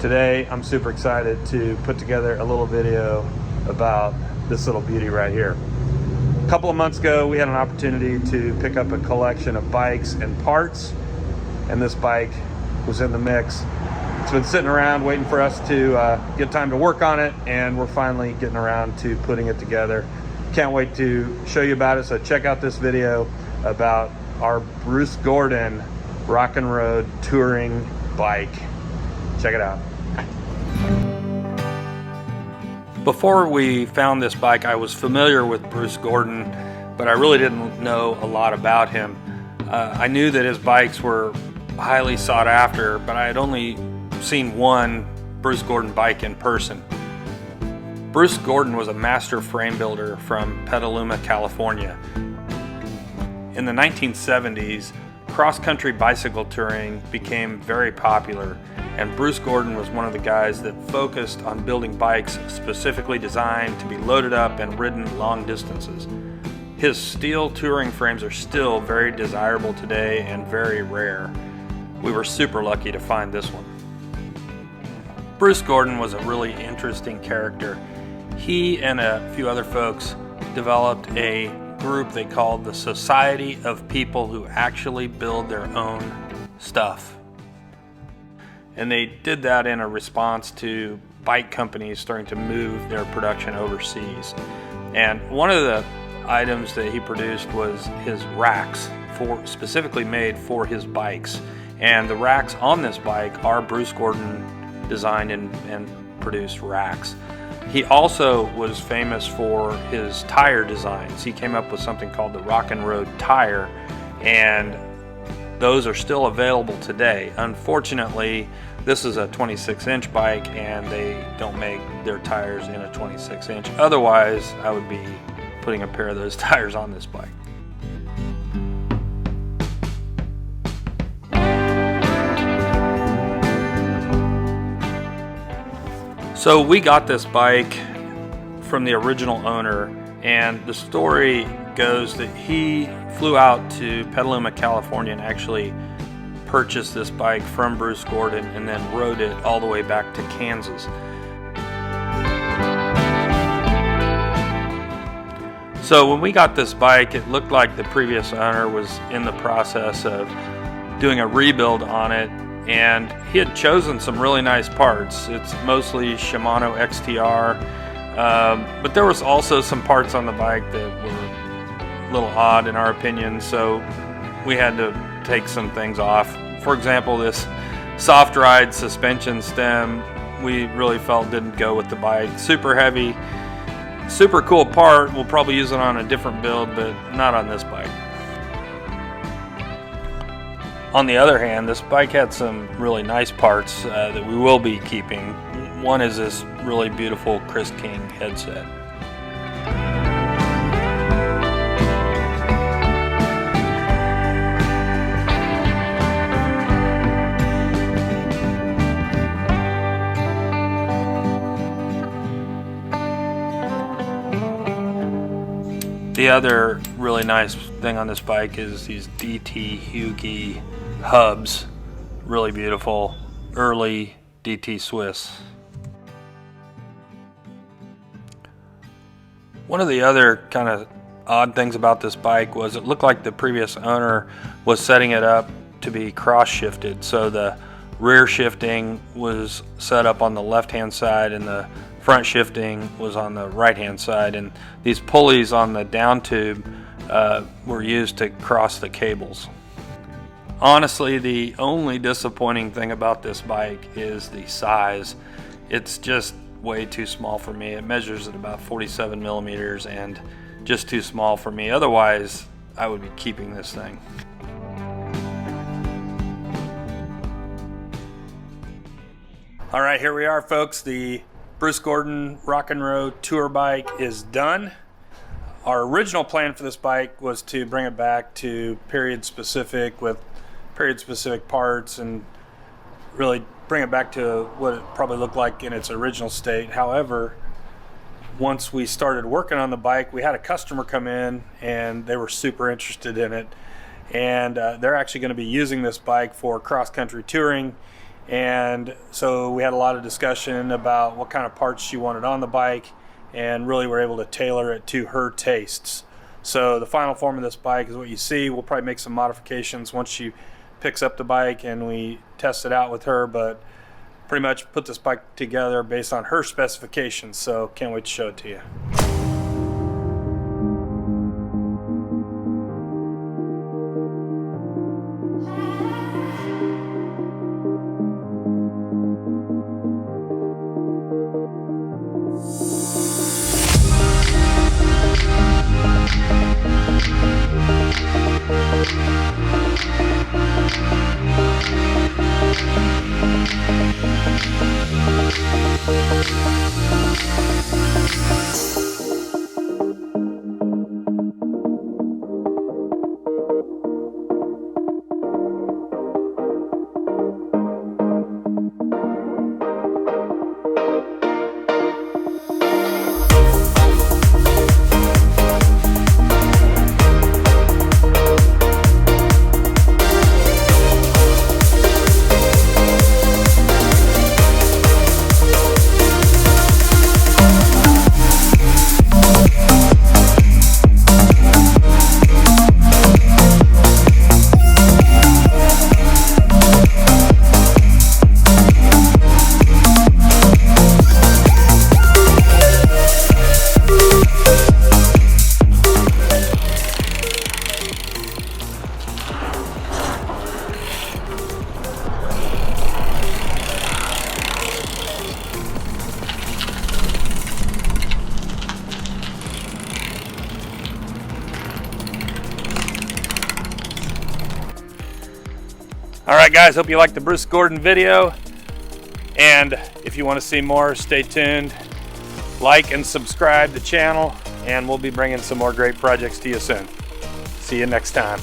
Today I'm super excited to put together a little video about this little beauty right here. A couple of months ago we had an opportunity to pick up a collection of bikes and parts, and this bike was in the mix. It's been sitting around waiting for us to get time to work on it, and we're finally getting around to putting it together. Can't wait to show you about it, so check out this video about our Bruce Gordon Rock and Road touring bike. Check it out. Before we found this bike, I was familiar with Bruce Gordon, but I really didn't know a lot about him. I knew that his bikes were highly sought after, but I had only seen one Bruce Gordon bike in person. Bruce Gordon was a master frame builder from Petaluma, California. In the 1970s, cross-country bicycle touring became very popular, and Bruce Gordon was one of the guys that focused on building bikes specifically designed to be loaded up and ridden long distances. His steel touring frames are still very desirable today and very rare. We were super lucky to find this one. Bruce Gordon was a really interesting character. He and a few other folks developed a group they called the Society of People Who Actually Build Their Own Stuff. And they did that in a response to bike companies starting to move their production overseas. And one of the items that he produced was his racks, specifically made for his bikes. And the racks on this bike are Bruce Gordon designed and produced racks. He also was famous for his tire designs. He came up with something called the Rock and Road tire, and those are still available today. Unfortunately, this is a 26-inch bike and they don't make their tires in a 26-inch. Otherwise, I would be putting a pair of those tires on this bike. So we got this bike from the original owner, and the story goes that he flew out to Petaluma, California and actually purchased this bike from Bruce Gordon and then rode it all the way back to Kansas. So when we got this bike, it looked like the previous owner was in the process of doing a rebuild on it, and he had chosen some really nice parts. It's mostly Shimano XTR, but there was also some parts on the bike that were a little odd in our opinion, so we had to take some things off. For example, this soft ride suspension stem we really felt didn't go with the bike. Super heavy, super cool part. We'll probably use it on a different build, but not on this bike. On the other hand, this bike had some really nice parts that we will be keeping. One is this really beautiful Chris King headset. The other really nice thing on this bike is these DT Hugie hubs. Really beautiful, early DT Swiss. One of the other kind of odd things about this bike was it looked like the previous owner was setting it up to be cross shifted. So the rear shifting was set up on the left hand side and the front shifting was on the right hand side, and these pulleys on the down tube were used to cross the cables. Honestly, the only disappointing thing about this bike is the size. It's just way too small for me. It measures at about 47 millimeters and just too small for me. Otherwise, I would be keeping this thing. All right, here we are, folks. The Bruce Gordon Rock and Road tour bike is done. Our original plan for this bike was to bring it back to period specific with period specific parts and really bring it back to what it probably looked like in its original state. However, once we started working on the bike, we had a customer come in and they were super interested in it, and they're actually going to be using this bike for cross-country touring, And so we had a lot of discussion about what kind of parts she wanted on the bike, and really were able to tailor it to her tastes. So the final form of this bike is what you see. We'll probably make some modifications once she picks up the bike and we test it out with her, but pretty much put this bike together based on her specifications. So can't wait to show it to you. Alright guys, hope you liked the Bruce Gordon video, and if you want to see more, stay tuned, like and subscribe to the channel, and we'll be bringing some more great projects to you soon. See you next time.